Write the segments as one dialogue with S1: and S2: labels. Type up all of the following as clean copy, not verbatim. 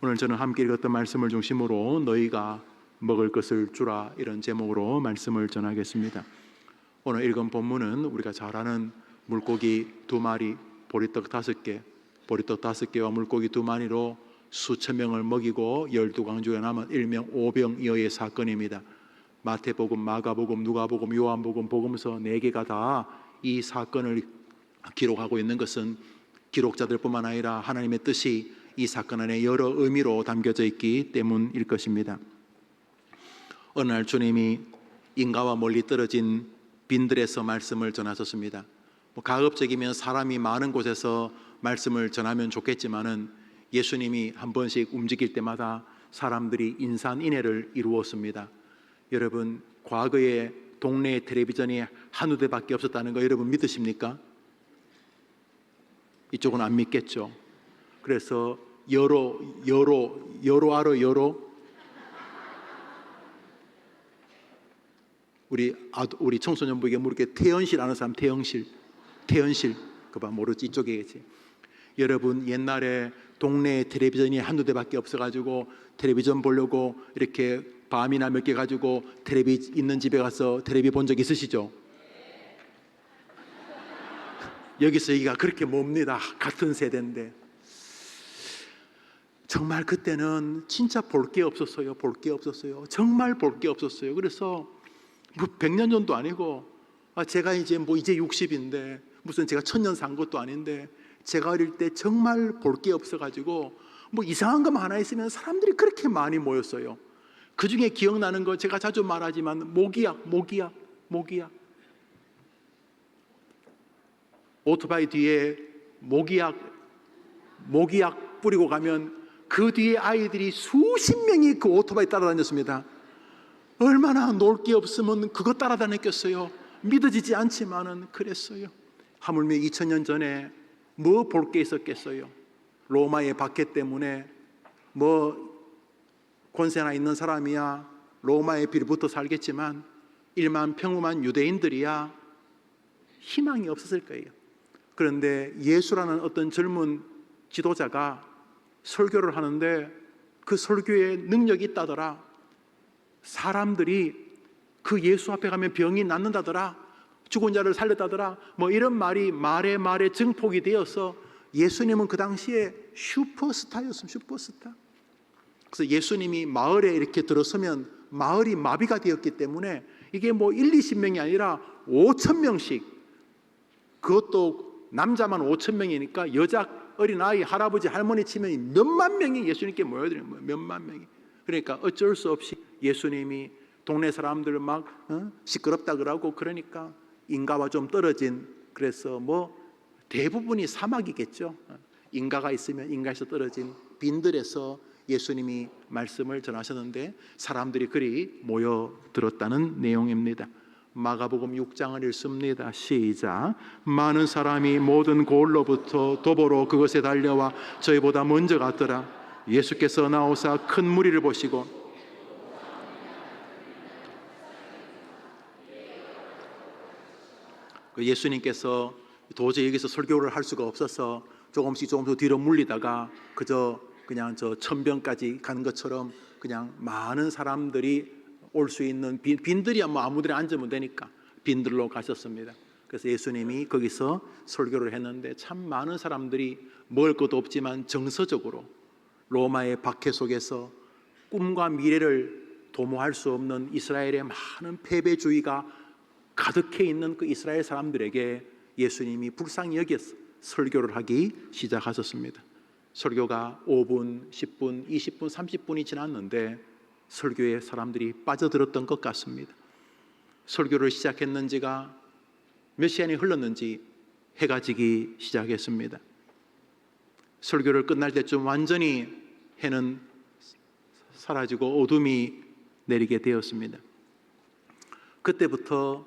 S1: 오늘 저는 함께 읽었던 말씀을 중심으로 너희가 먹을 것을 주라, 이런 제목으로 말씀을 전하겠습니다. 오늘 읽은 본문은 우리가 잘 아는 물고기 2마리, 보리떡 5개, 보리떡 5개와 물고기 2마리로 수천 명을 먹이고 12광주에 남은 일명 오병이어의 사건입니다. 마태복음, 마가복음, 누가복음, 요한복음, 복음서 4개가 다 이 사건을 기록하고 있는 것은 기록자들뿐만 아니라 하나님의 뜻이 이 사건 안에 여러 의미로 담겨져 있기 때문일 것입니다. 어느 날 주님이 인가와 멀리 떨어진 빈들에서 말씀을 전하셨습니다. 가급적이면 사람이 많은 곳에서 말씀을 전하면 좋겠지만은 예수님이 한 번씩 움직일 때마다 사람들이 인산인해를 이루었습니다. 여러분, 과거에 동네 텔레비전이 한두 대밖에 없었다는 거 여러분 믿으십니까? 이쪽은 안 믿겠죠. 그래서 여로 알아? 여로? 우리 청소년부에게 물게 태연실 아는 사람? 태연실 그봐 모르지, 이쪽이겠지. 여러분, 옛날에 동네에 텔레비전이 한두 대밖에 없어가지고 텔레비전 보려고 이렇게 밤이나 몇 개 가지고 텔레비 있는 집에 가서 텔레비 본 적 있으시죠? 여기서 여기가 그렇게 멉니다. 같은 세대인데 정말 그때는 진짜 볼 게 없었어요. 정말 볼 게 없었어요. 그래서 100년 전도 아니고, 제가 이제 60인데 무슨 제가 1000년 산 것도 아닌데, 제가 어릴 때 정말 볼 게 없어가지고 이상한 것만 하나 있으면 사람들이 그렇게 많이 모였어요. 그 중에 기억나는 거 제가 자주 말하지만 모기약. 오토바이 뒤에 모기약 뿌리고 가면 그 뒤에 아이들이 수십 명이 그 오토바이 따라다녔습니다. 얼마나 놀 게 없으면 그거 따라다녔겠어요. 믿어지지 않지만은 그랬어요. 하물며 2000년 전에 뭐 볼 게 있었겠어요. 로마의 박해 때문에 권세나 있는 사람이야 로마의 빌부터 살겠지만 일반 평범한 유대인들이야 희망이 없었을 거예요. 그런데 예수라는 어떤 젊은 지도자가 설교를 하는데 그 설교에 능력이 있다더라. 사람들이 그 예수 앞에 가면 병이 낫는다더라. 죽은 자를 살렸다더라. 이런 말에 증폭이 되어서 예수님은 그 당시에 슈퍼스타였습니다. 슈퍼스타. 그래서 예수님이 마을에 이렇게 들어서면 마을이 마비가 되었기 때문에 이게 1, 20명이 아니라 5,000명씩, 그것도 남자만 5,000명이니까 여자, 어린아이, 할아버지, 할머니 치면 몇만 명이 예수님께 모여드는 거예요. 몇만 명이. 그러니까 어쩔 수 없이 예수님이 동네 사람들 시끄럽다 그러고, 그러니까 인가와 좀 떨어진, 그래서 대부분이 사막이겠죠. 인가가 있으면 인가에서 떨어진 빈들에서 예수님이 말씀을 전하셨는데 사람들이 그리 모여들었다는 내용입니다. 마가복음 6장을 읽습니다. 시작. 많은 사람이 모든 고을로부터 도보로 그것에 달려와 저희보다 먼저 갔더라. 예수께서 나오사 큰 무리를 보시고 예수님께서 도저히 여기서 설교를 할 수가 없어서 조금씩 뒤로 물리다가 그냥 저 천병까지 가는 것처럼 그냥 많은 사람들이 올 수 있는 빈들이야 아무데나 앉으면 되니까 빈들로 가셨습니다. 그래서 예수님이 거기서 설교를 했는데 참 많은 사람들이 먹을 것도 없지만 정서적으로 로마의 박해 속에서 꿈과 미래를 도모할 수 없는 이스라엘의 많은 패배주의가 가득해 있는 그 이스라엘 사람들에게 예수님이 불쌍히 여겨서 설교를 하기 시작하셨습니다. 설교가 5분, 10분, 20분, 30분이 지났는데 설교에 사람들이 빠져들었던 것 같습니다. 설교를 시작했는지가 몇 시간이 흘렀는지 해가 지기 시작했습니다. 설교를 끝날 때쯤 완전히 해는 사라지고 어둠이 내리게 되었습니다. 그때부터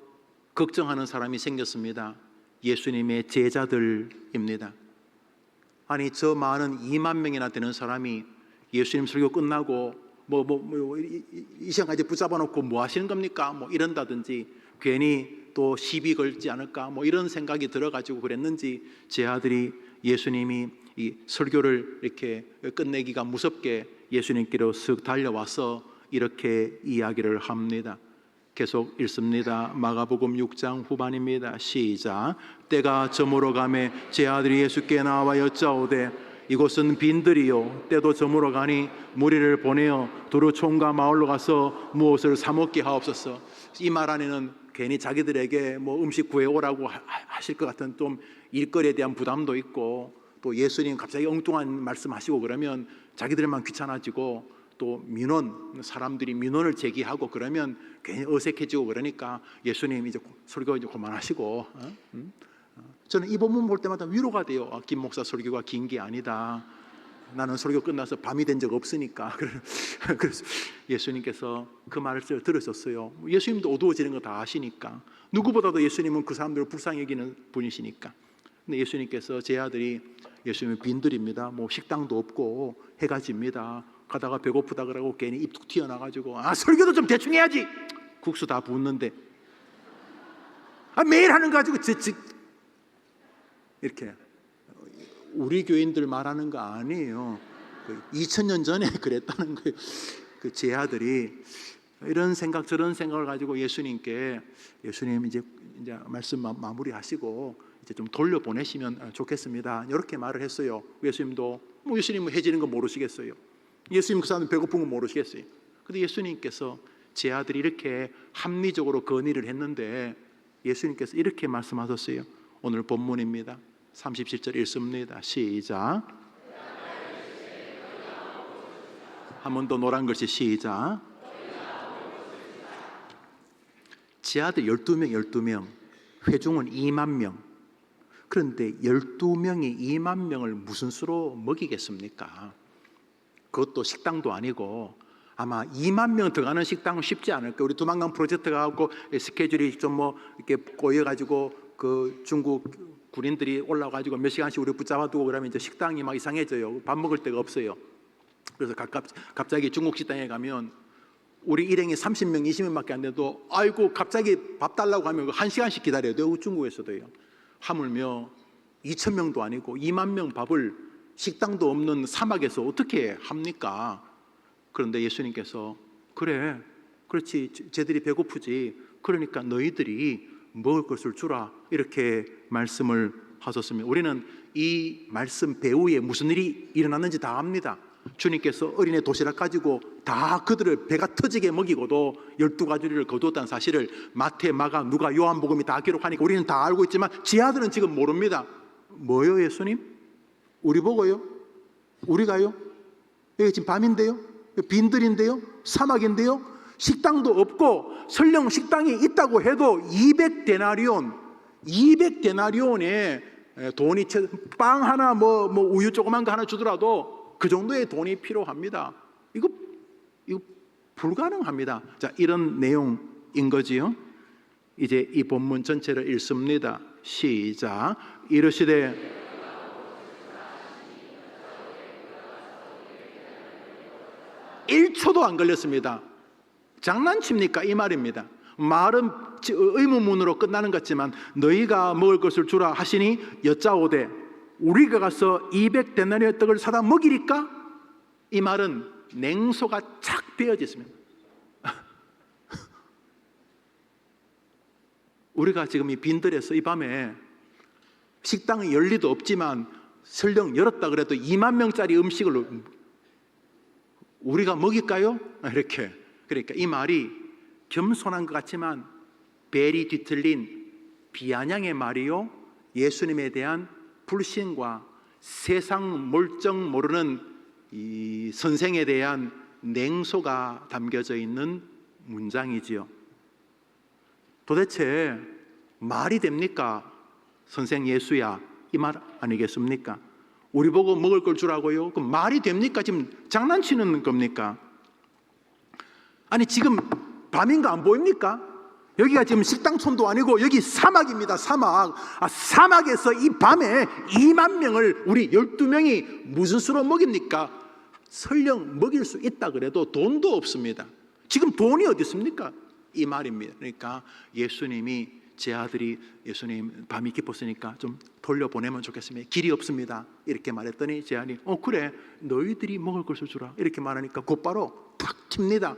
S1: 걱정하는 사람이 생겼습니다. 예수님의 제자들입니다. 아니, 저 많은 2만 명이나 되는 사람이 예수님 설교 끝나고 이 시간까지 붙잡아 놓고 뭐 하시는 겁니까? 이런다든지 괜히 또 시비 걸지 않을까 이런 생각이 들어가지고 그랬는지 제 아들이 예수님이 이 설교를 이렇게 끝내기가 무섭게 예수님께로 쓱 달려와서 이렇게 이야기를 합니다. 계속 읽습니다. 마가복음 6장 후반입니다. 시작. 때가 저물어 가매 제 아들이 예수께 나와 여짜오되 이곳은 빈들이요 때도 저물어 가니 무리를 보내어 두루 총과 마을로 가서 무엇을 사 먹게 하옵소서. 이 말 안에는 괜히 자기들에게 뭐 음식 구해오라고 하실 것 같은 좀 일거리에 대한 부담도 있고, 또 예수님 갑자기 엉뚱한 말씀하시고 그러면 자기들만 귀찮아지고, 또 민원, 사람들이 민원을 제기하고 그러면 괜히 어색해지고, 그러니까 예수님 이제 설교 이제 그만하시고. 저는 이 본문 볼 때마다 위로가 돼요. 김 목사 설교가 긴 게 아니다. 나는 설교 끝나서 밤이 된 적 없으니까. 그래서 예수님께서 그 말을 들으셨어요. 예수님도 어두워지는 거 다 아시니까. 누구보다도 예수님은 그 사람들을 불쌍히 여기는 분이시니까. 근데 예수님께서 제 아들이, 예수님은 빈들입니다. 뭐 식당도 없고 해가 집니다. 가다가 배고프다 그러고 괜히 입 툭 튀어나가지고 설교도 좀 대충 해야지. 국수 다 붓는데 매일 하는 거 가지고 이렇게. 우리 교인들 말하는 거 아니에요. 2000년 전에 그랬다는 거예요. 제 아들이 이런 생각 저런 생각을 가지고 예수님께, 예수님 이제 말씀 마무리하시고 이제 좀 돌려보내시면 좋겠습니다, 이렇게 말을 했어요. 예수님도 뭐 예수님은 해지는 거 모르시겠어요. 예수님 그 사람 배고픈 거 모르시겠어요. 근데 예수님께서 제 아들이 이렇게 합리적으로 건의를 했는데 예수님께서 이렇게 말씀하셨어요. 오늘 본문입니다. 37절 읽습니다. 시작. 한 번 더 노란 글씨 시작. 제 아들 12명, 회중은 2만 명. 그런데 12명이 2만 명을 무슨 수로 먹이겠습니까? 그것도 식당도 아니고 아마 2만 명 들어가는 식당은 쉽지 않을 거예요. 우리 두만강 프로젝트가 하고 스케줄이 좀 뭐 이렇게 꼬여가지고 그 중국 군인들이 올라와가지고 몇 시간씩 우리 붙잡아두고 그러면 이제 식당이 막 이상해져요. 밥 먹을 데가 없어요. 그래서 갑자기 중국 식당에 가면 우리 일행이 30명, 20명밖에 안 돼도 아이고 갑자기 밥 달라고 하면 1시간씩 기다려야 돼요. 중국에서도요. 하물며 2,000명도 아니고 2만 명 밥을 식당도 없는 사막에서 어떻게 합니까? 그런데 예수님께서 그래, 그렇지, 쟤들이 배고프지. 그러니까 너희들이 먹을 것을 주라, 이렇게 말씀을 하셨습니다. 우리는 이 말씀 배후에 무슨 일이 일어났는지 다 압니다. 주님께서 어린애 도시락 가지고 다 그들을 배가 터지게 먹이고도 12가지를 거두었다는 사실을 마태, 마가, 누가, 요한복음이 다 기록하니까 우리는 다 알고 있지만 제 아들은 지금 모릅니다. 뭐요 예수님? 우리 보고요? 우리가요? 여기 지금 밤인데요? 빈들인데요? 사막인데요? 식당도 없고, 설령 식당이 있다고 해도 200데나리온에 돈이, 빵 하나 뭐 우유 조그만 거 하나 주더라도 그 정도의 돈이 필요합니다. 이거 불가능합니다. 자, 이런 내용인 거지요. 이제 이 본문 전체를 읽습니다. 시작. 이르시되 (1초도) 안 걸렸습니다. 장난칩니까? 이 말입니다. 말은 의문문으로 끝나는 것 같지만 너희가 먹을 것을 주라 하시니 여짜오되 우리가 가서 200데나리온 떡을 사다 먹이리까? 이 말은 냉소가 착 베어졌습니다. 우리가 지금 이 빈들에서 이 밤에 식당이 열 리도 없지만 설령 열었다 그래도 2만 명짜리 음식을 우리가 먹일까요? 이렇게. 그러니까 이 말이 겸손한 것 같지만 벨이 뒤틀린 비아냥의 말이요, 예수님에 대한 불신과 세상 몰정 모르는 이 선생에 대한 냉소가 담겨져 있는 문장이지요. 도대체 말이 됩니까? 선생 예수야, 이 말 아니겠습니까? 우리 보고 먹을 걸 주라고요? 그럼 말이 됩니까? 지금 장난치는 겁니까? 아니 지금 밤인 거 안 보입니까? 여기가 지금 식당촌도 아니고 여기 사막입니다. 사막. 사막에서 이 밤에 2만 명을 우리 12명이 무슨 수로 먹입니까? 설령 먹일 수 있다 그래도 돈도 없습니다. 지금 돈이 어디 있습니까? 이 말입니다. 그러니까 예수님이 제 아들이 예수님 밤이 깊었으니까 좀 돌려보내면 좋겠습니다. 길이 없습니다. 이렇게 말했더니 제 아들이 그래 너희들이 먹을 것을 주라 이렇게 말하니까 곧바로 탁 튑니다.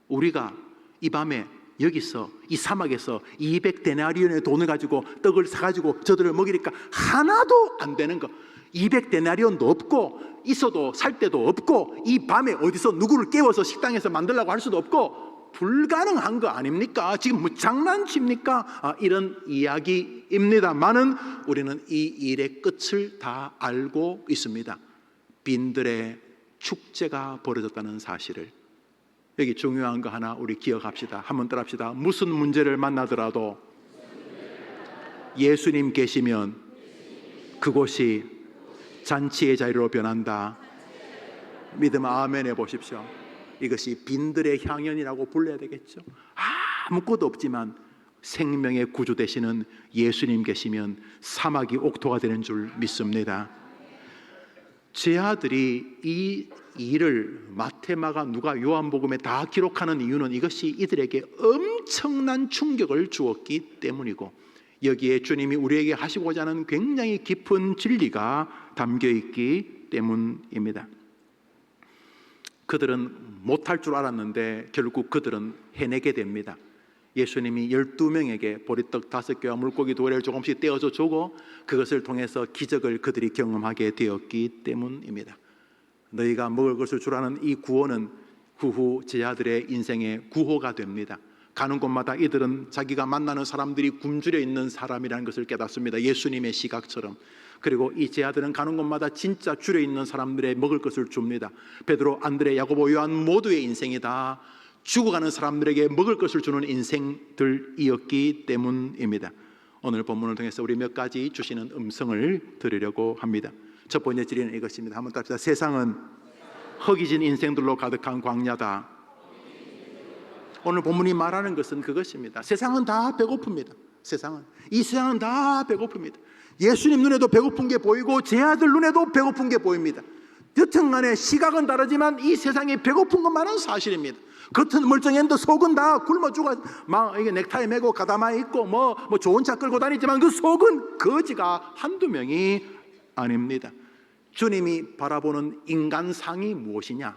S1: 우리가 이 밤에 여기서 이 사막에서 200데나리온의 돈을 가지고 떡을 사가지고 저들을 먹이니까 하나도 안 되는 거. 200데나리온도 없고 있어도 살 데도 없고 이 밤에 어디서 누구를 깨워서 식당에서 만들라고 할 수도 없고 불가능한 거 아닙니까? 지금 뭐 장난칩니까? 이런 이야기입니다만은 우리는 이 일의 끝을 다 알고 있습니다. 빈들의 축제가 벌어졌다는 사실을. 여기 중요한 거 하나 우리 기억합시다. 한번 따라합시다. 무슨 문제를 만나더라도 예수님 계시면 그곳이 잔치의 자리로 변한다. 믿음 아멘 해보십시오. 이것이 빈들의 향연이라고 불러야 되겠죠. 아무것도 없지만 생명의 구주 되시는 예수님 계시면 사막이 옥토가 되는 줄 믿습니다. 제 아들이 이 일을 마태, 마가, 누가, 요한복음에 다 기록하는 이유는 이것이 이들에게 엄청난 충격을 주었기 때문이고 여기에 주님이 우리에게 하시고자 하는 굉장히 깊은 진리가 담겨 있기 때문입니다. 그들은 못할 줄 알았는데 결국 그들은 해내게 됩니다. 예수님이 12명에게 보리떡 5개와 물고기 2개를 조금씩 떼어서 주고 그것을 통해서 기적을 그들이 경험하게 되었기 때문입니다. 너희가 먹을 것을 주라는 이 구호는 후후 제자들의 인생의 구호가 됩니다. 가는 곳마다 이들은 자기가 만나는 사람들이 굶주려 있는 사람이라는 것을 깨닫습니다. 예수님의 시각처럼. 그리고 이 제자들은 가는 곳마다 진짜 줄여 있는 사람들의 먹을 것을 줍니다. 베드로, 안드레, 야고보, 요한 모두의 인생이 다 죽어가는 사람들에게 먹을 것을 주는 인생들이었기 때문입니다. 오늘 본문을 통해서 우리 몇 가지 주시는 음성을 들으려고 합니다. 첫 번째 진리는 이것입니다. 한번 답시다. 세상은 허기진 인생들로 가득한 광야다. 오늘 본문이 말하는 것은 그것입니다. 세상은 다 배고픕니다. 이 세상은 다 배고픕니다. 예수님 눈에도 배고픈 게 보이고 제 아들 눈에도 배고픈 게 보입니다. 여튼간에 시각은 다르지만 이 세상에 배고픈 것만은 사실입니다. 겉은 멀쩡했는데 속은 다 굶어 죽어 막 이게 넥타이 메고 가다마에 있고 뭐 좋은 차 끌고 다니지만 그 속은 거지가 한두 명이 아닙니다. 주님이 바라보는 인간상이 무엇이냐?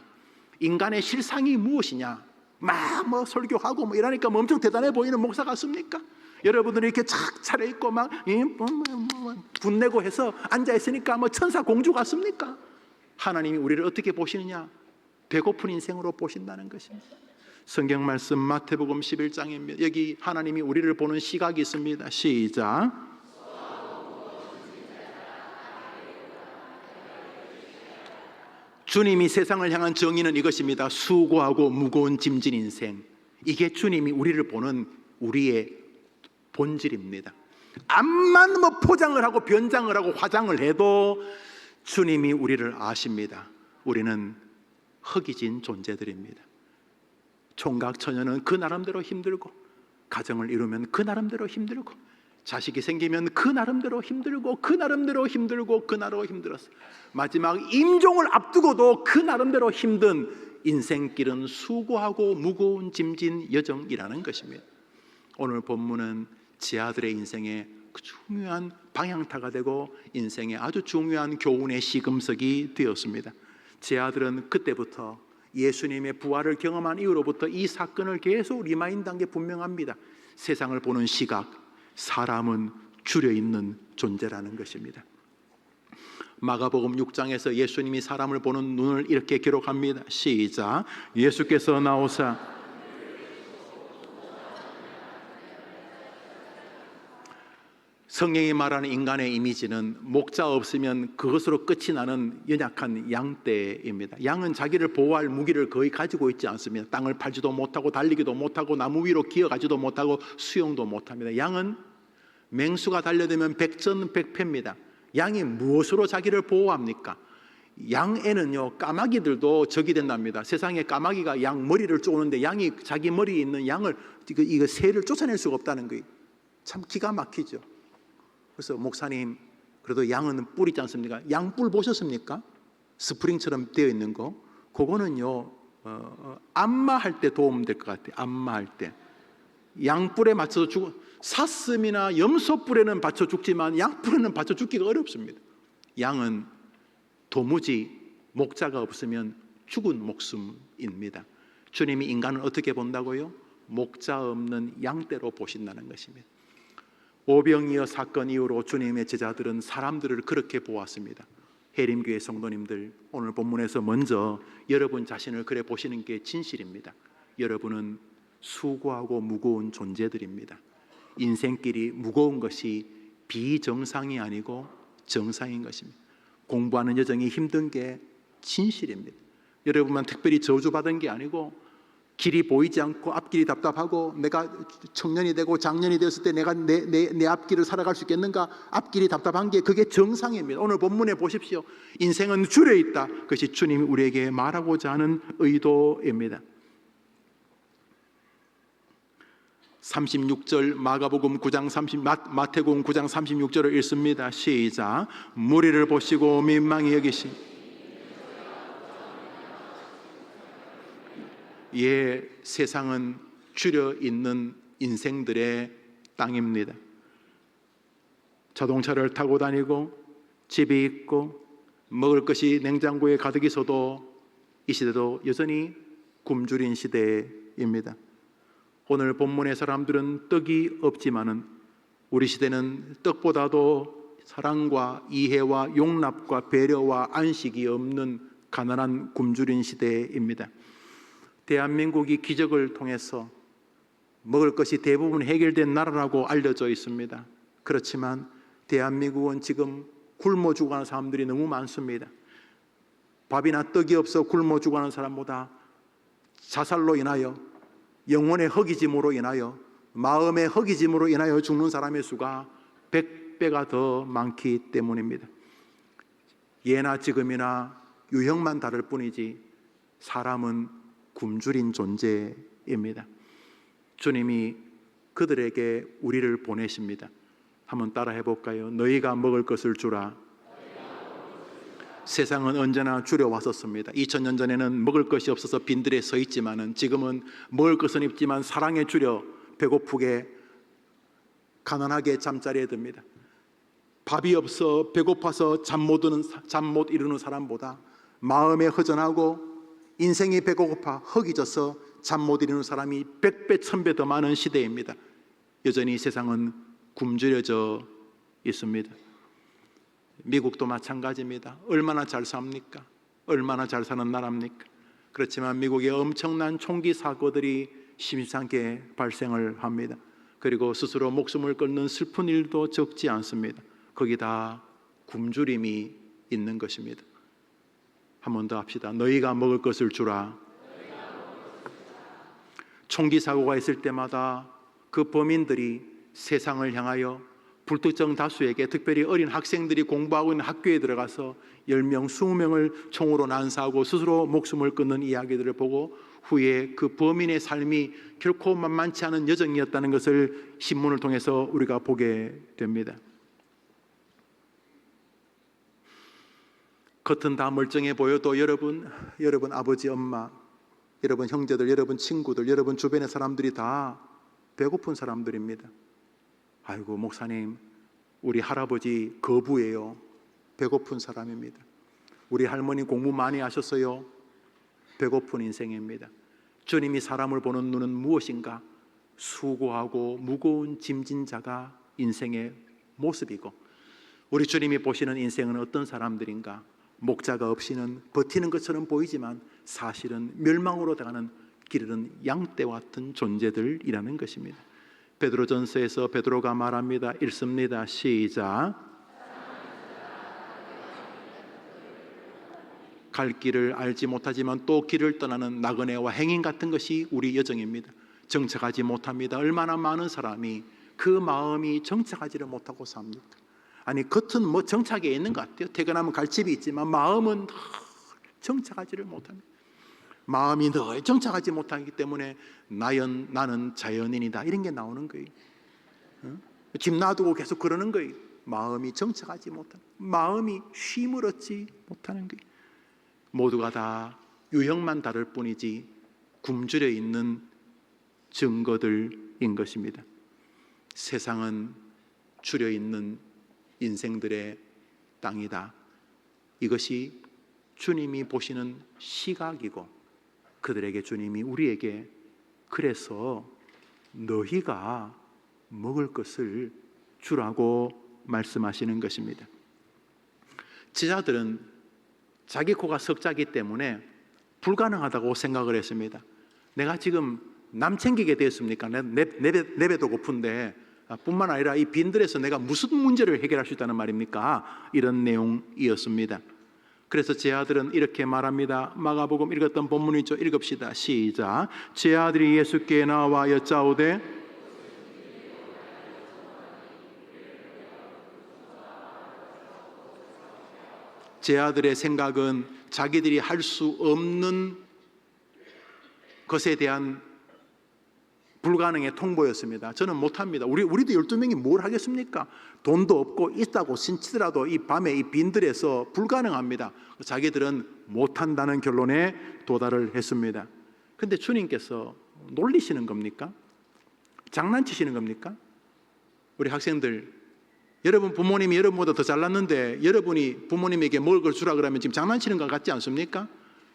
S1: 인간의 실상이 무엇이냐? 막 설교하고 이러니까 엄청 대단해 보이는 목사 같습니까? 여러분들이 이렇게 착 차려입고 막 분내고 해서 앉아있으니까 천사 공주 같습니까? 하나님이 우리를 어떻게 보시느냐? 배고픈 인생으로 보신다는 것입니다. 성경 말씀 마태복음 11장입니다. 여기 하나님이 우리를 보는 시각이 있습니다. 시작. 주님이 세상을 향한 정의는 이것입니다. 수고하고 무거운 짐진 인생. 이게 주님이 우리를 보는 우리의 본질입니다. 암만 포장을 하고 변장을 하고 화장을 해도 주님이 우리를 아십니다. 우리는 허기진 존재들입니다. 총각 처녀는 그 나름대로 힘들고 가정을 이루면 그 나름대로 힘들고 자식이 생기면 그 나름대로 힘들고 그 나름대로 힘들고 그 나름대로 힘들었어요. 마지막 임종을 앞두고도 그 나름대로 힘든 인생길은 수고하고 무거운 짐진 여정이라는 것입니다. 오늘 본문은 제 아들의 인생의 중요한 방향타가 되고 인생의 아주 중요한 교훈의 시금석이 되었습니다. 제 아들은 그때부터 예수님의 부활을 경험한 이후로부터 이 사건을 계속 리마인드한 게 분명합니다. 세상을 보는 시각, 사람은 줄여있는 존재라는 것입니다. 마가복음 6장에서 예수님이 사람을 보는 눈을 이렇게 기록합니다. 시작. 예수께서 나오사 성경이 말하는 인간의 이미지는 목자 없으면 그것으로 끝이 나는 연약한 양떼입니다. 양은 자기를 보호할 무기를 거의 가지고 있지 않습니다. 땅을 팔지도 못하고 달리기도 못하고 나무 위로 기어가지도 못하고 수영도 못합니다. 양은 맹수가 달려들면 백전백패입니다. 양이 무엇으로 자기를 보호합니까? 양에는요 까마귀들도 적이 된답니다. 세상에 까마귀가 양 머리를 쪼는데 양이 자기 머리에 있는 양을 이거 새를 쫓아낼 수가 없다는 거예요. 참 기가 막히죠. 그래서 목사님 그래도 양은 뿔 있지 않습니까? 양뿔 보셨습니까? 스프링처럼 되어 있는 거 그거는요 안마할 때 도움 될 것 같아요. 안마할 때 양뿔에 맞춰서 사슴이나 염소뿔에는 받쳐 죽지만 양뿔에는 받쳐 죽기가 어렵습니다. 양은 도무지 목자가 없으면 죽은 목숨입니다. 주님이 인간을 어떻게 본다고요? 목자 없는 양떼로 보신다는 것입니다. 오병이어 사건 이후로 주님의 제자들은 사람들을 그렇게 보았습니다. 해림교회 성도님들, 오늘 본문에서 먼저 여러분 자신을 그래 보시는 게 진실입니다. 여러분은 수고하고 무거운 존재들입니다. 인생길이 무거운 것이 비정상이 아니고 정상인 것입니다. 공부하는 여정이 힘든 게 진실입니다. 여러분만 특별히 저주받은 게 아니고 길이 보이지 않고 앞길이 답답하고 내가 청년이 되고 장년이 되었을 때 내가 내 앞길을 살아갈 수 있겠는가? 앞길이 답답한 게 그게 정상입니다. 오늘 본문에 보십시오. 인생은 줄에 있다. 그것이 주님이 우리에게 말하고자 하는 의도입니다. 36절 마가복음 9장 마태복음 9장 36절을 읽습니다. 시작. 무리를 보시고 민망히 여기신 세상은 줄여 있는 인생들의 땅입니다. 자동차를 타고 다니고 집이 있고 먹을 것이 냉장고에 가득 있어도 이 시대도 여전히 굶주린 시대입니다. 오늘 본문의 사람들은 떡이 없지만은 우리 시대는 떡보다도 사랑과 이해와 용납과 배려와 안식이 없는 가난한 굶주린 시대입니다. 대한민국이 기적을 통해서 먹을 것이 대부분 해결된 나라라고 알려져 있습니다. 그렇지만 대한민국은 지금 굶어 죽어가는 사람들이 너무 많습니다. 밥이나 떡이 없어 굶어 죽어가는 사람보다 자살로 인하여 영혼의 허기짐으로 인하여 마음의 허기짐으로 인하여 죽는 사람의 수가 100배가 더 많기 때문입니다. 예나 지금이나 유형만 다를 뿐이지 사람은 굶주린 존재입니다. 주님이 그들에게 우리를 보내십니다. 한번 따라해 볼까요? 너희가 먹을 것을 주라. 세상은 언제나 줄여왔었습니다. 2000년 전에는 먹을 것이 없어서 빈들에 서 있지만은 지금은 먹을 것은 있지만 사랑에 줄여 배고프게 가난하게 잠자리에 듭니다. 밥이 없어 배고파서 잠 못 이루는 사람보다 마음에 허전하고 인생이 배고파 허기져서 잠 못 이루는 사람이 100배 1000배 더 많은 시대입니다. 여전히 세상은 굶주려져 있습니다. 미국도 마찬가지입니다. 얼마나 잘 삽니까? 얼마나 잘 사는 나라입니까? 그렇지만 미국의 엄청난 총기 사고들이 심상찮게 발생을 합니다. 그리고 스스로 목숨을 끊는 슬픈 일도 적지 않습니다. 거기 다 굶주림이 있는 것입니다. 한 번 더 합시다. 너희가 먹을 것을 주라. 총기 사고가 있을 때마다 그 범인들이 세상을 향하여 불특정 다수에게, 특별히 어린 학생들이 공부하고 있는 학교에 들어가서 10명, 20명을 총으로 난사하고 스스로 목숨을 끊는 이야기들을 보고 후에 그 범인의 삶이 결코 만만치 않은 여정이었다는 것을 신문을 통해서 우리가 보게 됩니다. 겉은 다 멀쩡해 보여도 여러분 아버지, 엄마, 여러분 형제들, 여러분 친구들, 여러분 주변의 사람들이 다 배고픈 사람들입니다. 아이고 목사님, 우리 할아버지 거부예요. 배고픈 사람입니다. 우리 할머니 공부 많이 하셨어요. 배고픈 인생입니다. 주님이 사람을 보는 눈은 무엇인가? 수고하고 무거운 짐진 자가 인생의 모습이고, 우리 주님이 보시는 인생은 어떤 사람들인가? 목자가 없이는 버티는 것처럼 보이지만 사실은 멸망으로 가는 길은 양떼와 같은 존재들이라는 것입니다. 베드로전서에서 베드로가 말합니다. 읽습니다. 시작. 갈 길을 알지 못하지만 또 길을 떠나는 나그네와 행인 같은 것이 우리 여정입니다. 정착하지 못합니다. 얼마나 많은 사람이 그 마음이 정착하지를 못하고 삽니까? 아니 겉은 뭐 정착에 있는 것 같아요. 퇴근하면 갈 집이 있지만 마음은 정착하지를 못합니다. 마음이 늘 정착하지 못하기 때문에 나는 자연인이다 이런 게 나오는 거예요. 집 놔두고 계속 그러는 거예요. 마음이 정착하지 못하는, 마음이 쉼을 얻지 못하는 거예요. 모두가 다 유형만 다를 뿐이지 굶주려 있는 증거들입니다. 땅인 것입니다. 세상은 줄여 있는 인생들의 땅이다. 이것이 주님이 보시는 시각이고, 그들에게 주님이 우리에게 그래서 너희가 먹을 것을 주라고 말씀하시는 것입니다. 제자들은 자기 코가 석자기 때문에 불가능하다고 생각을 했습니다. 내가 지금 남 챙기게 되었습니까? 내 배도 고픈데 뿐만 아니라 이 빈들에서 내가 무슨 문제를 해결할 수 있다는 말입니까? 이런 내용이었습니다. 그래서 제 아들은 이렇게 말합니다. 마가복음 읽었던 본문이죠. 읽읍시다. 시작. 제 아들이 예수께 나와 여짜오되 제 아들의 생각은 자기들이 할 수 없는 것에 대한 불가능의 통보였습니다. 저는 못합니다. 우리도 12명이 뭘 하겠습니까? 돈도 없고 있다고 신치더라도 이 밤에 이 빈들에서 불가능합니다. 자기들은 못한다는 결론에 도달을 했습니다. 그런데 주님께서 놀리시는 겁니까? 장난치시는 겁니까? 우리 학생들, 여러분 부모님이 여러분보다 더 잘났는데 여러분이 부모님에게 먹을 걸 주라 그러면 지금 장난치는 것 같지 않습니까?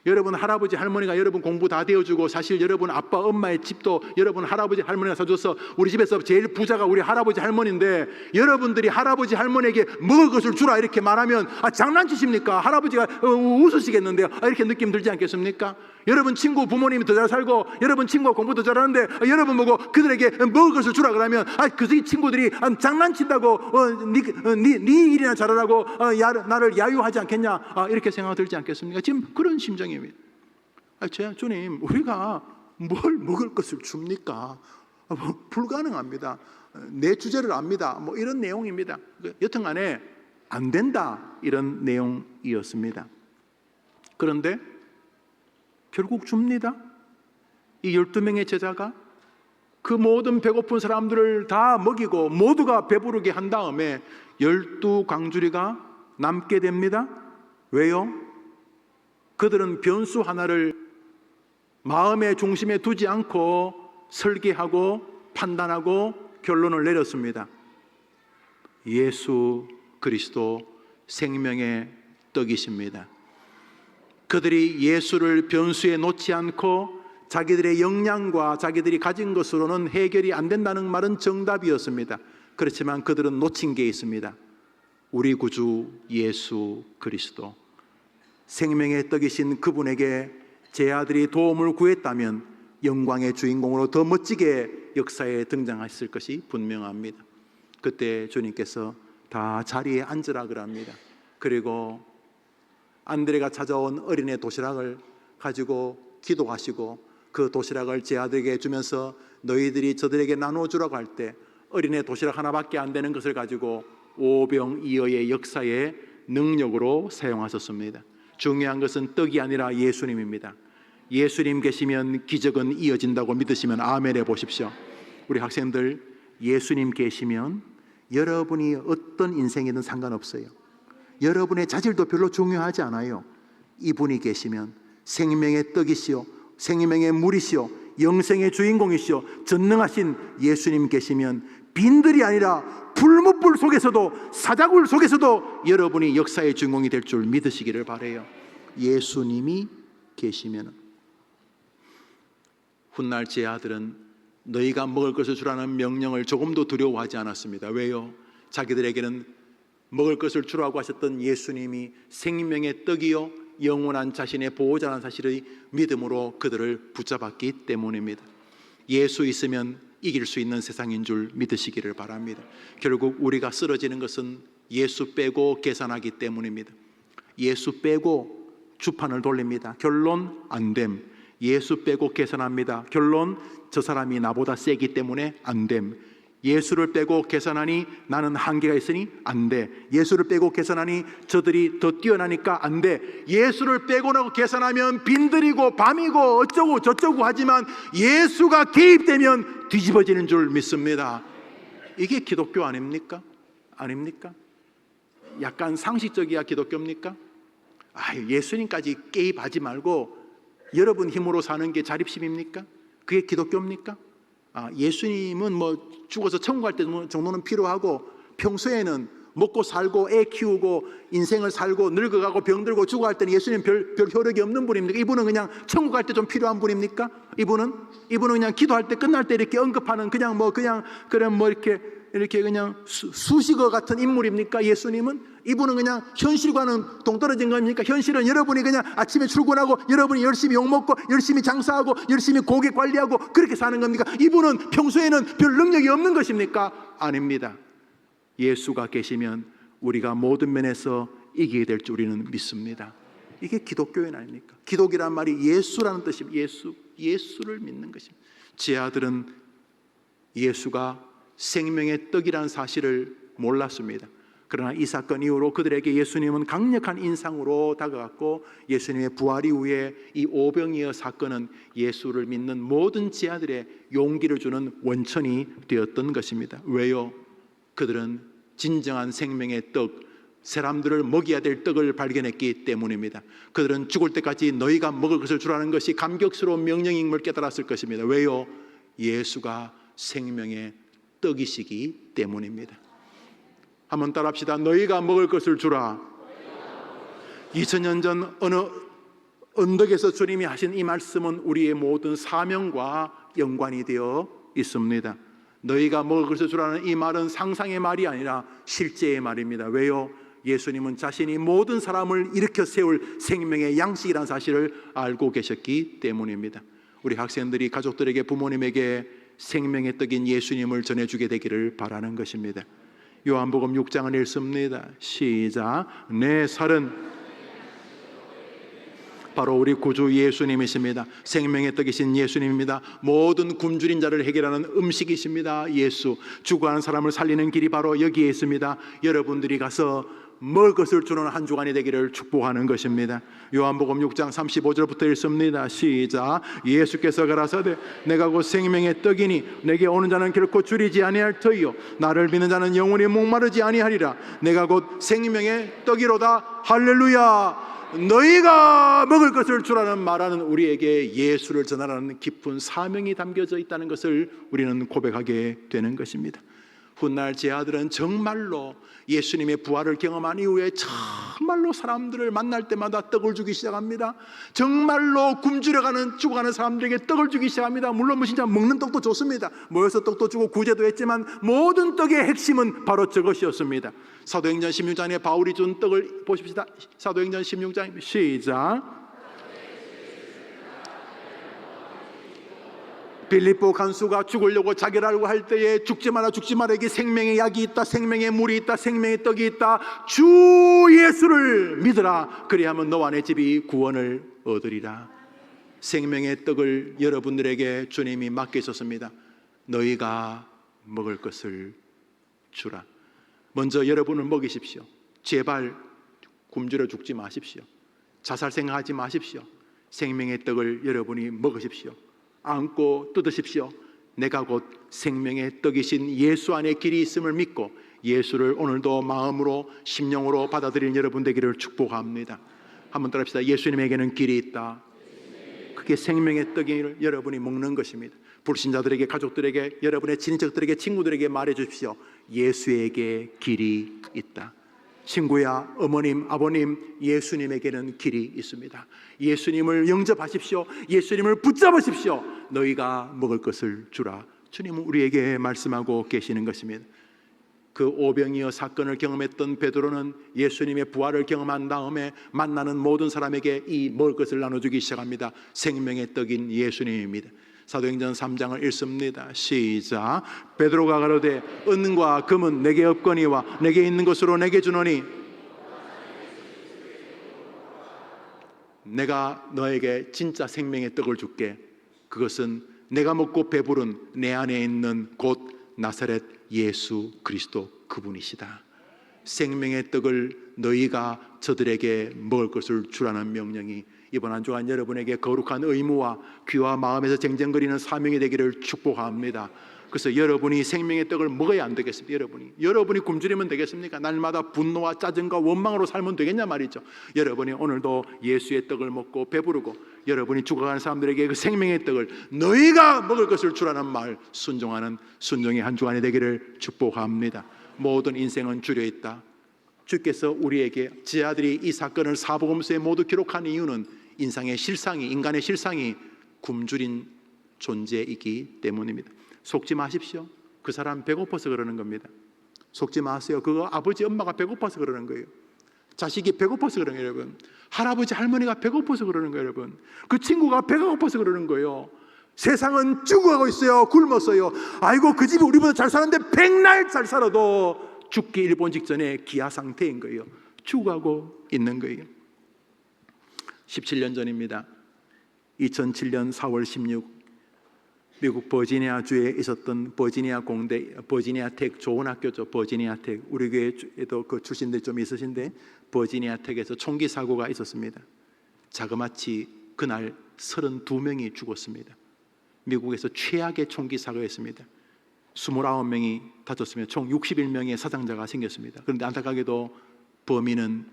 S1: 여러분 할아버지 할머니가 여러분 공부 다 되어주고, 사실 여러분 아빠 엄마의 집도 여러분 할아버지 할머니가 사줘서 우리 집에서 제일 부자가 우리 할아버지 할머니인데, 여러분들이 할아버지 할머니에게 먹을 것을 주라 이렇게 말하면 장난치십니까? 할아버지가 웃으시겠는데요. 이렇게 느낌 들지 않겠습니까? 여러분 친구 부모님이 더 잘 살고 여러분 친구가 공부 더 잘하는데 여러분 보고 그들에게 먹을 것을 주라 그러면 그 친구들이 장난친다고 네 일이나 잘하라고 나를 야유하지 않겠냐, 이렇게 생각 들지 않겠습니까? 지금 그런 심정입니다. 주님, 우리가 뭘 먹을 것을 줍니까? 불가능합니다. 내 주제를 압니다. 이런 내용입니다. 여튼간에 안 된다, 이런 내용이었습니다. 그런데 결국 줍니다. 이 12명의 제자가 그 모든 배고픈 사람들을 다 먹이고 모두가 배부르게 한 다음에 12광주리가 남게 됩니다. 왜요? 그들은 변수 하나를 마음의 중심에 두지 않고 설계하고 판단하고 결론을 내렸습니다. 예수 그리스도 생명의 떡이십니다. 그들이 예수를 변수에 놓지 않고 자기들의 역량과 자기들이 가진 것으로는 해결이 안 된다는 말은 정답이었습니다. 그렇지만 그들은 놓친 게 있습니다. 우리 구주 예수 그리스도, 생명의 떡이신 그분에게 제 아들이 도움을 구했다면 영광의 주인공으로 더 멋지게 역사에 등장했을 것이 분명합니다. 그때 주님께서 다 자리에 앉으라 그럽니다. 그리고 안드레가 찾아온 어린애 도시락을 가지고 기도하시고 그 도시락을 제 아들에게 주면서 너희들이 저들에게 나눠주라고 할 때 어린애 도시락 하나밖에 안 되는 것을 가지고 오병이어의 역사의 능력으로 사용하셨습니다. 중요한 것은 떡이 아니라 예수님입니다. 예수님 계시면 기적은 이어진다고 믿으시면 아멘 해보십시오. 우리 학생들, 예수님 계시면 여러분이 어떤 인생이든 상관없어요. 여러분의 자질도 별로 중요하지 않아요. 이분이 계시면 생명의 떡이시오, 생명의 물이시오, 영생의 주인공이시오, 전능하신 예수님 계시면 빈들이 아니라 불못불 속에서도 사자굴 속에서도 여러분이 역사의 주인공이 될 줄 믿으시기를 바라요. 예수님이 계시면. 훗날 제 아들은 너희가 먹을 것을 주라는 명령을 조금도 두려워하지 않았습니다. 왜요? 자기들에게는 먹을 것을 주라고 하셨던 예수님이 생명의 떡이요 영원한 자신의 보호자라는 사실의 믿음으로 그들을 붙잡았기 때문입니다. 예수 있으면 이길 수 있는 세상인 줄 믿으시기를 바랍니다. 결국 우리가 쓰러지는 것은 예수 빼고 계산하기 때문입니다. 예수 빼고 주판을 돌립니다. 결론 안됨. 예수 빼고 계산합니다. 결론 저 사람이 나보다 세기 때문에 안됨. 예수를 빼고 계산하니 나는 한계가 있으니 안 돼. 예수를 빼고 계산하니 저들이 더 뛰어나니까 안 돼. 예수를 빼고 나고 계산하면 빈들이고 밤이고 어쩌고 저쩌고 하지만 예수가 개입되면 뒤집어지는 줄 믿습니다. 이게 기독교 아닙니까? 아닙니까? 약간 상식적이야 기독교입니까? 예수님까지 개입하지 말고 여러분 힘으로 사는 게 자립심입니까? 그게 기독교입니까? 예수님은 뭐 죽어서 천국 갈 때 정도는 필요하고 평소에는 먹고 살고 애 키우고 인생을 살고 늙어가고 병들고 죽어갈 때는 예수님 별 효력이 없는 분입니까? 이분은 그냥 천국 갈 때 좀 필요한 분입니까? 이분은 그냥 기도할 때 끝날 때 이렇게 언급하는 그냥 이렇게 그냥 수식어 같은 인물입니까? 예수님은? 이분은 그냥 현실과는 동떨어진 겁니까? 현실은 여러분이 그냥 아침에 출근하고 여러분이 열심히 욕먹고 열심히 장사하고 열심히 고객 관리하고 그렇게 사는 겁니까? 이분은 평소에는 별 능력이 없는 것입니까? 아닙니다. 예수가 계시면 우리가 모든 면에서 이기게 될 줄 우리는 믿습니다. 이게 기독교인 아닙니까? 기독이란 말이 예수라는 뜻입니다. 예수를 믿는 것입니다. 제 아들은 예수가 생명의 떡이라는 사실을 몰랐습니다. 그러나 이 사건 이후로 그들에게 예수님은 강력한 인상으로 다가갔고 예수님의 부활 이후에 이 오병이어 사건은 예수를 믿는 모든 제 아들의 용기를 주는 원천이 되었던 것입니다. 왜요? 그들은 진정한 생명의 떡, 사람들을 먹여야 될 떡을 발견했기 때문입니다. 그들은 죽을 때까지 너희가 먹을 것을 주라는 것이 감격스러운 명령인 걸 깨달았을 것입니다. 왜요? 예수가 생명의 떡이시기 때문입니다. 한번 따라합시다. 너희가 먹을 것을 주라. 2000년 전 어느 언덕에서 주님이 하신 이 말씀은 우리의 모든 사명과 연관이 되어 있습니다. 너희가 먹을 것을 주라는 이 말은 상상의 말이 아니라 실제의 말입니다. 왜요? 예수님은 자신이 모든 사람을 일으켜 세울 생명의 양식이라는 사실을 알고 계셨기 때문입니다. 우리 학생들이 가족들에게 부모님에게 생명의 떡인 예수님을 전해주게 되기를 바라는 것입니다. 요한복음 6장을 읽습니다. 시작. 내 살은 바로 우리 구주 예수님이십니다. 생명의 떡이신 예수님입니다. 모든 굶주린 자를 해결하는 음식이십니다. 예수. 죽어가는 사람을 살리는 길이 바로 여기에 있습니다. 여러분들이 가서 먹을 것을 주는 한 주간이 되기를 축복하는 것입니다. 요한복음 6장 35절부터 읽습니다. 시작. 예수께서 가라사대 내가 곧 생명의 떡이니 내게 오는 자는 결코 줄이지 아니할 터이요 나를 믿는 자는 영원히 목마르지 아니하리라. 내가 곧 생명의 떡이로다. 할렐루야. 너희가 먹을 것을 주라는 말하는 우리에게 예수를 전하라는 깊은 사명이 담겨져 있다는 것을 우리는 고백하게 되는 것입니다. 훗날 제 아들은 정말로 예수님의 부활을 경험한 이후에 정말로 사람들을 만날 때마다 떡을 주기 시작합니다. 정말로 굶주려가는 죽어가는 사람들에게 떡을 주기 시작합니다. 물론 뭐 진짜 먹는 떡도 좋습니다. 모여서 떡도 주고 구제도 했지만 모든 떡의 핵심은 바로 저것이었습니다. 사도행전 16장에 바울이 준 떡을 보십시다. 사도행전 16장 시작. 빌립보 간수가 죽으려고 자결하려고 할 때에 죽지 마라 이게 생명의 약이 있다, 생명의 물이 있다, 생명의 떡이 있다. 주 예수를 믿으라. 그리하면 너와 내 집이 구원을 얻으리라. 생명의 떡을 여러분들에게 주님이 맡기셨습니다. 너희가 먹을 것을 주라. 먼저 여러분을 먹이십시오. 제발 굶주려 죽지 마십시오. 자살 생각하지 마십시오. 생명의 떡을 여러분이 먹으십시오. 안고 뜯으십시오. 내가 곧 생명의 떡이신 예수 안에 길이 있음을 믿고 예수를 오늘도 마음으로 심령으로 받아들이는 여러분 되기를 축복합니다. 한번 따라합시다. 예수님에게는 길이 있다. 그게 생명의 떡을 여러분이 먹는 것입니다. 불신자들에게, 가족들에게, 여러분의 친척들에게, 친구들에게 말해 주십시오. 예수에게 길이 있다. 친구야, 어머님, 아버님, 예수님에게는 길이 있습니다. 예수님을 영접하십시오. 예수님을 붙잡으십시오. 너희가 먹을 것을 주라. 주님은 우리에게 말씀하고 계시는 것입니다. 그 오병이어 사건을 경험했던 베드로는 예수님의 부활을 경험한 다음에 만나는 모든 사람에게 이 먹을 것을 나눠주기 시작합니다. 생명의 떡인 예수님입니다. 사도행전 3장을 읽습니다. 시작. 베드로가 가로되 은과 금은 내게 없거니와 내게 있는 것으로 내게 주노니 내가 너에게 진짜 생명의 떡을 줄게. 그것은 내가 먹고 배부른 내 안에 있는 곧 나사렛 예수 그리스도 그분이시다. 생명의 떡을 너희가 저들에게 먹을 것을 주라는 명령이 이번 한 주간 여러분에게 거룩한 의무와 귀와 마음에서 쟁쟁거리는 사명이 되기를 축복합니다. 그래서 여러분이 생명의 떡을 먹어야 안 되겠습니까? 여러분이 굶주리면 되겠습니까? 날마다 분노와 짜증과 원망으로 살면 되겠냐 말이죠. 여러분이 오늘도 예수의 떡을 먹고 배부르고 여러분이 죽어가는 사람들에게 그 생명의 떡을 너희가 먹을 것을 주라는 말 순종하는 순종의 한 주간이 되기를 축복합니다. 모든 인생은 주려 있다. 주께서 우리에게 제 아들이 이 사건을 사복음서에 모두 기록한 이유는 인간의 실상이 굶주린 존재이기 때문입니다. 속지 마십시오. 그 사람 배고파서 그러는 겁니다. 속지 마세요. 그거 아버지 엄마가 배고파서 그러는 거예요. 자식이 배고파서 그러는 거예요, 여러분. 할아버지 할머니가 배고파서 그러는 거예요, 여러분. 그 친구가 배가 고파서 그러는 거예요. 세상은 죽어가고 있어요. 굶었어요. 아이고 그 집이 우리보다 잘 사는데 백날 잘 살아도 죽기 일본 직전에 기아 상태인 거예요. 죽어가고 있는 거예요. 17년 전입니다. 2007년 4월 16 미국 버지니아주에 있었던 버지니아 공대, 버지니아 텍 좋은 학교죠. 버지니아 텍. 우리 교회에도 그 출신들 좀 있으신데 버지니아 텍에서 총기 사고가 있었습니다. 자그마치 그날 32명이 죽었습니다. 미국에서 최악의 총기 사고였습니다. 29명이 다쳤으며 총 61명의 사상자가 생겼습니다. 그런데 안타깝게도 범인은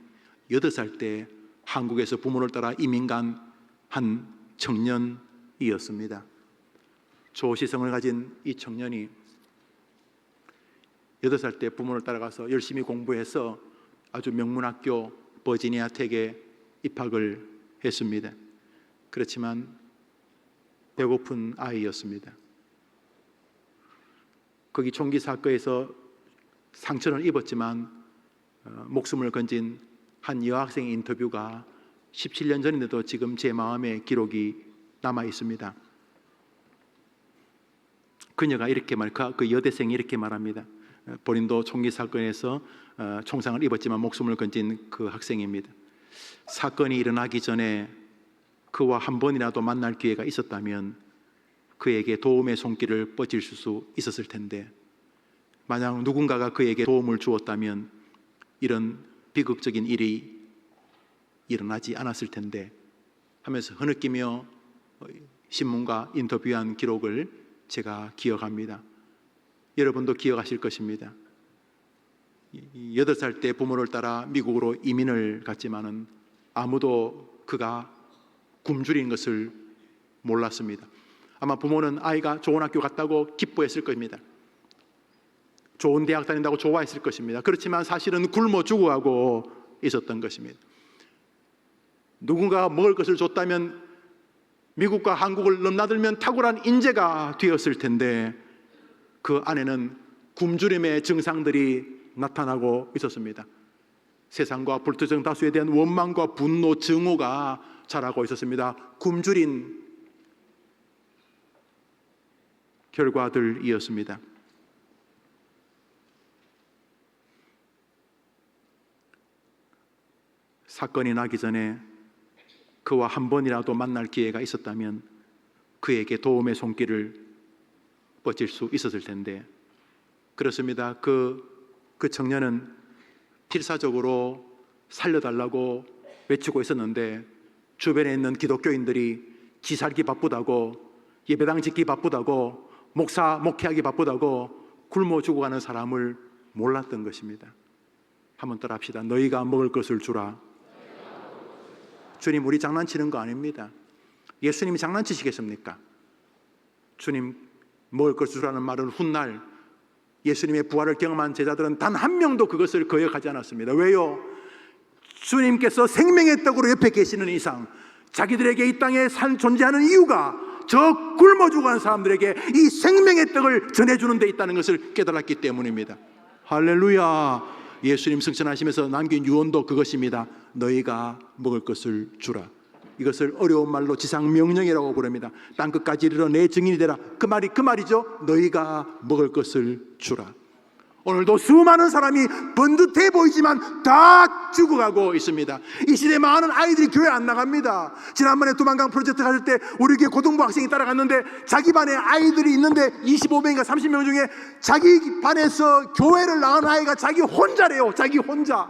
S1: 8살 때 한국에서 부모를 따라 이민 간 한 청년이었습니다. 조시성을 가진 이 청년이 8살 때 부모를 따라가서 열심히 공부해서 아주 명문학교 버지니아 텍에 입학을 했습니다. 그렇지만 배고픈 아이였습니다. 거기 총기 사건에서 상처를 입었지만 목숨을 건진 한 여학생의 인터뷰가 17년 전인데도 지금 제 마음에 기록이 남아 있습니다. 그녀가 이렇게 그 여대생이 이렇게 말합니다. 본인도 총기 사건에서 총상을 입었지만 목숨을 건진 그 학생입니다. 사건이 일어나기 전에 그와 한 번이라도 만날 기회가 있었다면 그에게 도움의 손길을 뻗칠 수 있었을 텐데, 만약 누군가가 그에게 도움을 주었다면 이런 비극적인 일이 일어나지 않았을 텐데 하면서 흐느끼며 신문과 인터뷰한 기록을 제가 기억합니다. 여러분도 기억하실 것입니다. 8살 때 부모를 따라 미국으로 이민을 갔지만은 아무도 그가 굶주린 것을 몰랐습니다. 아마 부모는 아이가 좋은 학교 갔다고 기뻐했을 겁니다. 좋은 대학 다닌다고 좋아했을 것입니다. 그렇지만 사실은 굶어 죽어가고 있었던 것입니다. 누군가가 먹을 것을 줬다면 미국과 한국을 넘나들면 탁월한 인재가 되었을 텐데 그 안에는 굶주림의 증상들이 나타나고 있었습니다. 세상과 불특정 다수에 대한 원망과 분노, 증오가 자라고 있었습니다. 굶주린 결과들이었습니다. 사건이 나기 전에 그와 한 번이라도 만날 기회가 있었다면 그에게 도움의 손길을 뻗칠 수 있었을 텐데, 그렇습니다. 그 청년은 필사적으로 살려달라고 외치고 있었는데 주변에 있는 기독교인들이 지 살기 바쁘다고, 예배당 짓기 바쁘다고, 목회하기 바쁘다고 굶어 죽어가는 사람을 몰랐던 것입니다. 한번 따라 합시다. 너희가 먹을 것을 주라. 주님, 우리 장난치는 거 아닙니다. 예수님이 장난치시겠습니까? 주님, 먹을 것을 주라는 말은 훗날 예수님의 부활을 경험한 제자들은 단 한 명도 그것을 거역하지 않았습니다. 왜요? 주님께서 생명의 떡으로 옆에 계시는 이상 자기들에게 이 땅에 존재하는 이유가 저 굶어 죽어가는 사람들에게 이 생명의 떡을 전해주는 데 있다는 것을 깨달았기 때문입니다. 할렐루야. 예수님 승천하시면서 남긴 유언도 그것입니다. 너희가 먹을 것을 주라. 이것을 어려운 말로 지상명령이라고 부릅니다. 땅끝까지 이르러 내 증인이 되라. 그 말이죠. 너희가 먹을 것을 주라. 오늘도 수많은 사람이 번듯해 보이지만 다 죽어가고 있습니다. 이 시대에 많은 아이들이 교회 안 나갑니다. 지난번에 두만강 프로젝트 갈 때 우리 교회 고등부 학생이 따라갔는데 자기 반에 아이들이 있는데 25명인가 30명 중에 자기 반에서 교회를 나간 아이가 자기 혼자래요. 자기 혼자.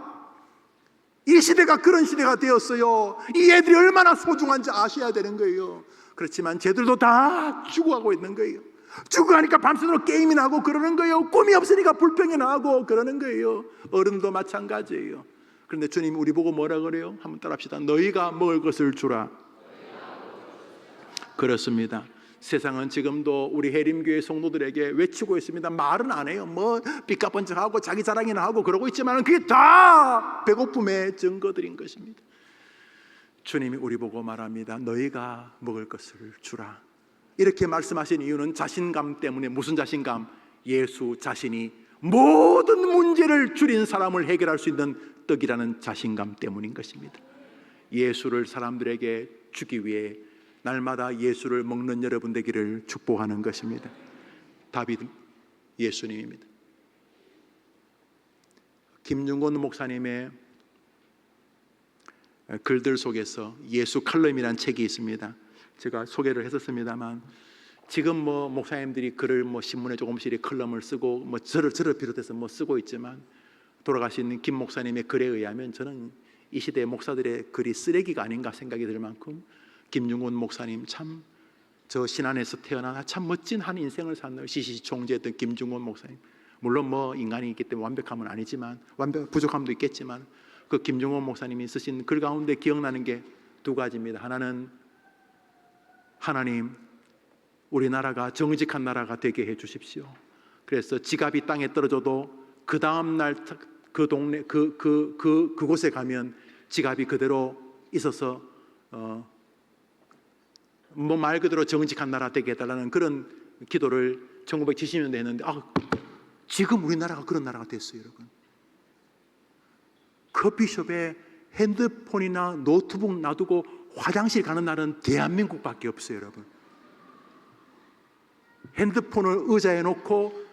S1: 이 시대가 그런 시대가 되었어요. 이 애들이 얼마나 소중한지 아셔야 되는 거예요. 그렇지만 쟤들도 다 죽어가고 있는 거예요. 죽고 하니까 밤새도록 게임이나 하고 그러는 거예요. 꿈이 없으니까 불평이나 하고 그러는 거예요. 어른도 마찬가지예요. 그런데 주님이 우리 보고 뭐라 그래요? 한번 따라합시다. 너희가 먹을 것을 주라. 그렇습니다. 세상은 지금도 우리 해림교회 성도들에게 외치고 있습니다. 말은 안 해요. 뭐 삐까뻔쩍하고 자기 자랑이나 하고 그러고 있지만 그게 다 배고픔의 증거들인 것입니다. 주님이 우리 보고 말합니다. 너희가 먹을 것을 주라. 이렇게 말씀하신 이유는 자신감 때문에. 무슨 자신감? 예수 자신이 모든 문제를 줄인 사람을 해결할 수 있는 떡이라는 자신감 때문인 것입니다. 예수를 사람들에게 주기 위해 날마다 예수를 먹는 여러분 되기를 축복하는 것입니다. 다윗 예수님입니다. 김중곤 목사님의 글들 속에서 예수 칼럼이라는 책이 있습니다. 제가 소개를 했었습니다만, 지금 뭐 목사님들이 글을 뭐 신문에 조금씩 컬럼을 쓰고 뭐 저를 비롯해서 뭐 쓰고 있지만, 돌아가신 김 목사님의 글에 의하면 저는 이 시대의 목사들의 글이 쓰레기가 아닌가 생각이 들 만큼 김중곤 목사님 참, 저 신안에서 태어나 참 멋진 한 인생을 산 시시총재였던 김중곤 목사님, 물론 뭐 인간이 있기 때문에 완벽함은 아니지만 부족함도 있겠지만, 그 김중곤 목사님이 쓰신 글 가운데 기억나는 게 두 가지입니다. 하나는 하나님, 우리나라가 정직한 나라가 되게 해 주십시오. 그래서 지갑이 땅에 떨어져도 그 다음 날 그 동네 그곳에 가면 지갑이 그대로 있어서 뭐 말 그대로 정직한 나라 되게 해달라는 그런 기도를 1970년대에 했는데, 지금 우리나라가 그런 나라가 됐어요. 여러분, 커피숍에 핸드폰이나 노트북 놔두고 화장실 가는 날은 대한민국밖에 없어요. 여러분, 핸드폰을 의자에 놓고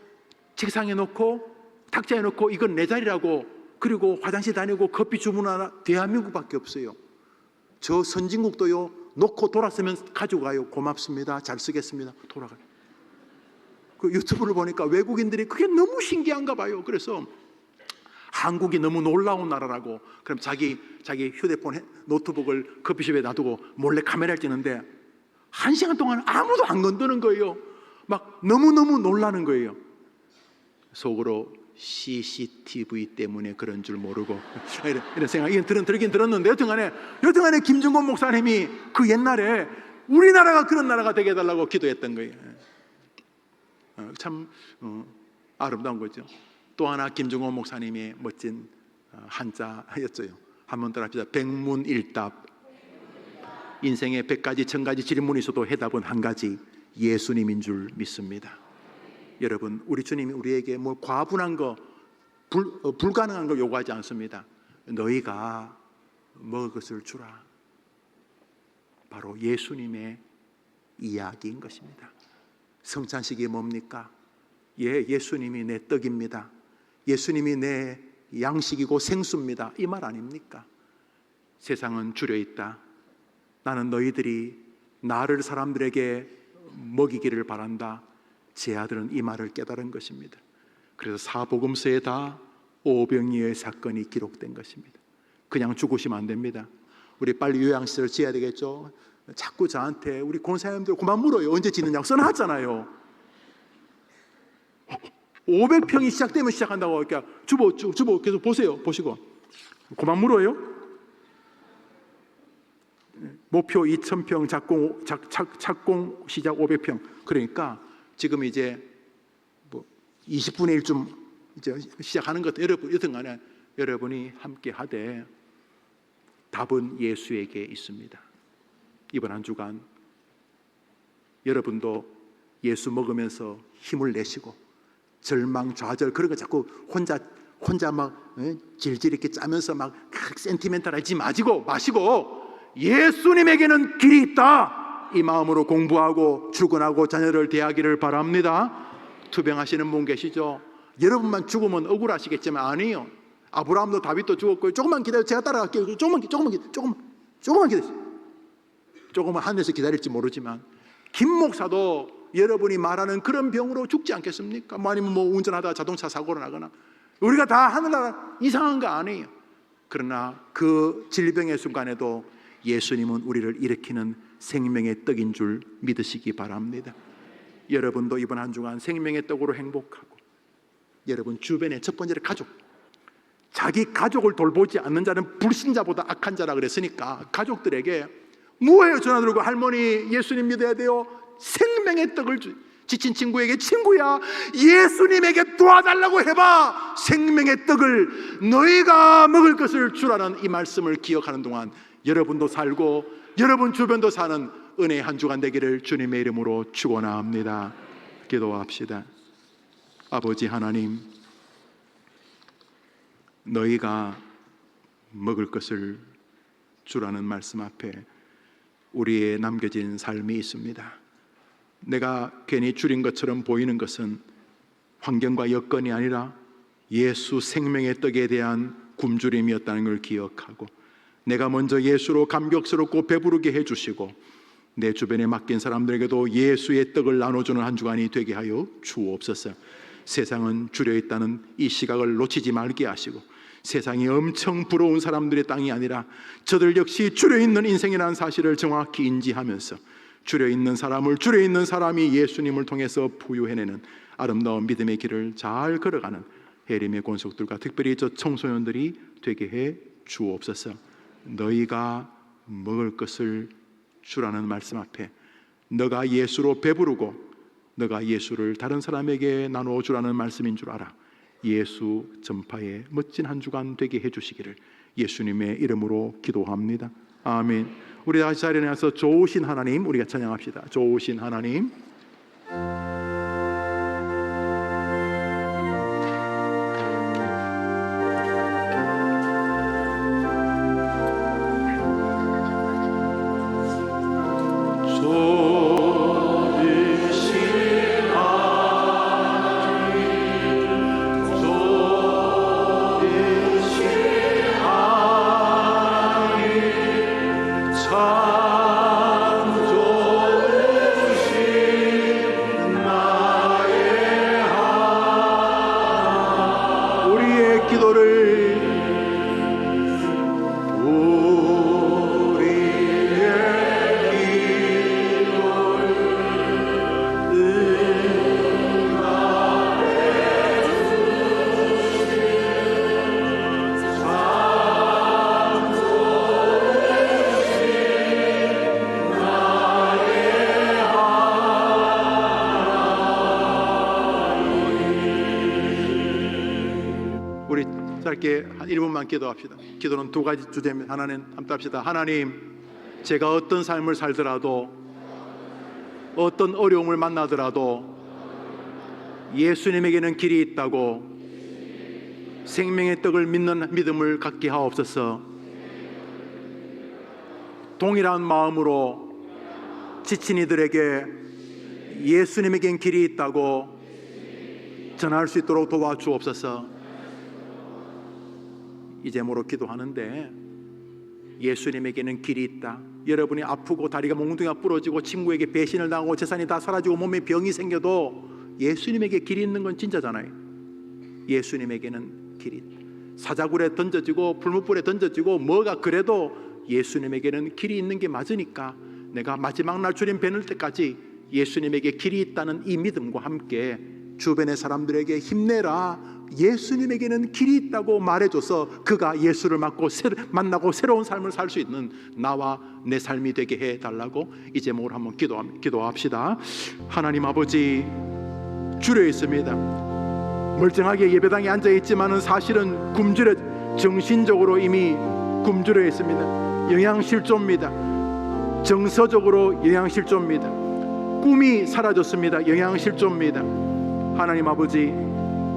S1: 책상에 놓고 탁자에 놓고 이건 내 자리라고, 그리고 화장실 다니고 커피 주문하나 대한민국밖에 없어요. 저 선진국도요, 놓고 돌았으면 가지고 가요. 고맙습니다, 잘 쓰겠습니다, 돌아가요. 그 유튜브를 보니까 외국인들이 그게 너무 신기한가 봐요. 그래서 한국이 너무 놀라운 나라라고, 그럼 자기 휴대폰 노트북을 커피숍에 놔두고 몰래 카메라를 찍는데 1시간 동안 아무도 안 건드는 거예요. 막 너무너무 놀라는 거예요. 속으로 CCTV 때문에 그런 줄 모르고 이런 생각, 이건 들긴 들었는데, 여튼간에 김중곤 목사님이 그 옛날에 우리나라가 그런 나라가 되게 해달라고 기도했던 거예요. 참 아름다운 거죠. 또 하나 김중곤 목사님의 멋진 한자였어요. 한번 따라합시다. 백문일답. 인생에 100가지 1000가지 질문이 있어도 해답은 한 가지, 예수님인 줄 믿습니다. 여러분, 우리 주님이 우리에게 뭐 과분한 거, 불가능한 걸 요구하지 않습니다. 너희가 먹을 것을 주라. 바로 예수님의 이야기인 것입니다. 성찬식이 뭡니까? 예수님이 내 떡입니다. 예수님이 내 양식이고 생수입니다. 이 말 아닙니까? 세상은 줄여 있다. 나는 너희들이 나를 사람들에게 먹이기를 바란다. 제 아들은 이 말을 깨달은 것입니다. 그래서 사복음서에 다 오병이어의 사건이 기록된 것입니다. 그냥 죽으시면 안 됩니다. 우리 빨리 요양시설을 지어야 되겠죠. 자꾸 저한테 우리 권사님들 그만 물어요. 언제 짓느냐고 써놨잖아요. 500평이 시작되면 시작한다고. 그러니까 주보 계속 보시고 그만 물어요. 목표 2000평, 착공 시작 500평. 그러니까 지금 이제 뭐 20분의 1쯤 이제 시작하는 것. 여튼간에 여러분이 함께 하되 답은 예수에게 있습니다. 이번 한 주간 여러분도 예수 먹으면서 힘을 내시고 절망, 좌절 그런 거 자꾸 혼자 막 질질 이렇게 짜면서 막 센티멘탈하지 마시고 예수님에게는 길이 있다. 이 마음으로 공부하고 출근하고 자녀를 대하기를 바랍니다. 투병하시는 분 계시죠? 여러분만 죽으면 억울하시겠지만 아니에요. 아브라함도 다윗도 죽었고, 조금만 기다려, 제가 따라갈게요. 조금만 기다리세요. 조금만 하늘에서 기다릴지 모르지만 김 목사도 여러분이 말하는 그런 병으로 죽지 않겠습니까? 뭐 아니면 뭐 운전하다가 자동차 사고로 나거나, 우리가 다 하늘나라 이상한 거 아니에요. 그러나 그 질병의 순간에도 예수님은 우리를 일으키는 생명의 떡인 줄 믿으시기 바랍니다. 여러분도 이번 한 주간 생명의 떡으로 행복하고, 여러분 주변에 첫 번째로 가족, 자기 가족을 돌보지 않는 자는 불신자보다 악한 자라 그랬으니까 가족들에게 뭐예요? 전화 들고 할머니 예수님 믿어야 돼요. 생명의 떡을 지친 친구에게 친구야 예수님에게 도와달라고 해봐. 생명의 떡을 너희가 먹을 것을 주라는 이 말씀을 기억하는 동안 여러분도 살고 여러분 주변도 사는 은혜의 한 주간 되기를 주님의 이름으로 축원합니다. 기도합시다. 아버지 하나님, 너희가 먹을 것을 주라는 말씀 앞에 우리의 남겨진 삶이 있습니다. 내가 괜히 줄인 것처럼 보이는 것은 환경과 여건이 아니라 예수 생명의 떡에 대한 굶주림이었다는 걸 기억하고, 내가 먼저 예수로 감격스럽고 배부르게 해주시고 내 주변에 맡긴 사람들에게도 예수의 떡을 나눠주는 한 주간이 되게 하여 주옵소서. 세상은 줄여있다는 이 시각을 놓치지 말게 하시고, 세상이 엄청 부러운 사람들의 땅이 아니라 저들 역시 줄여있는 인생이라는 사실을 정확히 인지하면서 줄여있는 사람을 줄여있는 사람이 예수님을 통해서 부유해내는 아름다운 믿음의 길을 잘 걸어가는 해림의 권속들과 특별히 저 청소년들이 되게 해 주옵소서. 너희가 먹을 것을 주라는 말씀 앞에 너가 예수로 배부르고 너가 예수를 다른 사람에게 나누어 주라는 말씀인 줄 알아 예수 전파의 멋진 한 주간 되게 해주시기를 예수님의 이름으로 기도합니다. 아멘. 우리 다시 자리에 나와서 좋으신 하나님 우리가 찬양합시다. 좋으신 하나님. 짧게 한 1분만 기도합시다. 기도는 두 가지 주제입니다. 하나는 함께 합시다. 하나님, 제가 어떤 삶을 살더라도 어떤 어려움을 만나더라도 예수님에게는 길이 있다고 생명의 떡을 믿는 믿음을 갖게 하옵소서. 동일한 마음으로 지친 이들에게 예수님에겐 길이 있다고 전할 수 있도록 도와주옵소서. 이 제목으로 기도하는데 예수님에게는 길이 있다. 여러분이 아프고 다리가 몽둥이가 부러지고 친구에게 배신을 당하고 재산이 다 사라지고 몸에 병이 생겨도 예수님에게 길이 있는 건 진짜잖아요. 예수님에게는 길이 있다. 사자굴에 던져지고 불못불에 던져지고 뭐가 그래도 예수님에게는 길이 있는 게 맞으니까 내가 마지막 날 주님 뵈는 때까지 예수님에게 길이 있다는 이 믿음과 함께 주변의 사람들에게 힘내라, 예수님에게는 길이 있다고 말해줘서 그가 예수를 만나고 새로운 삶을 살 수 있는 나와 내 삶이 되게 해달라고 이 제목으로 한번 기도합시다. 하나님 아버지, 줄여 있습니다. 멀쩡하게 예배당에 앉아있지만은 사실은 정신적으로 이미 굶주려 있습니다. 영양실조입니다. 정서적으로 영양실조입니다. 꿈이 사라졌습니다. 영양실조입니다. 하나님 아버지,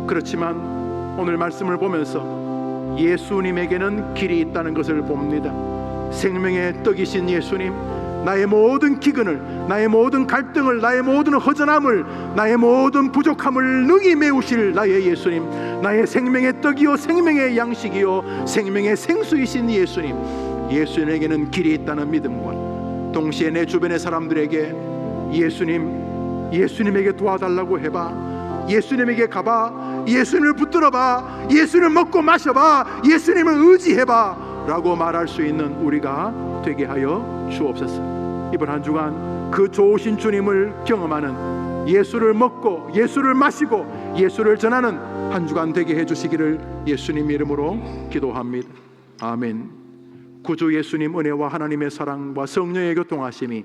S1: 그렇지만 오늘 말씀을 보면서 예수님에게는 길이 있다는 것을 봅니다. 생명의 떡이신 예수님, 나의 모든 기근을, 나의 모든 갈등을, 나의 모든 허전함을, 나의 모든 부족함을 능히 메우실 나의 예수님, 나의 생명의 떡이요 생명의 양식이요 생명의 생수이신 예수님, 예수님에게는 길이 있다는 믿음과 동시에 내 주변의 사람들에게 예수님에게 도와달라고 해봐, 예수님에게 가봐, 예수님을 붙들어봐, 예수님을 먹고 마셔봐, 예수님을 의지해봐 라고 말할 수 있는 우리가 되게 하여 주옵소서. 이번 한 주간 그 좋으신 주님을 경험하는 예수를 먹고 예수를 마시고 예수를 전하는 한 주간 되게 해주시기를 예수님 이름으로 기도합니다. 아멘. 구주 예수님 은혜와 하나님의 사랑과 성령의 교통하심이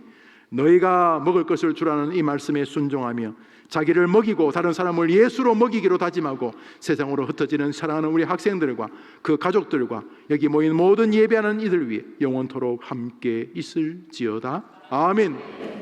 S1: 너희가 먹을 것을 주라는 이 말씀에 순종하며 자기를 먹이고 다른 사람을 예수로 먹이기로 다짐하고 세상으로 흩어지는 사랑하는 우리 학생들과 그 가족들과 여기 모인 모든 예배하는 이들 위해 영원토록 함께 있을지어다. 아멘.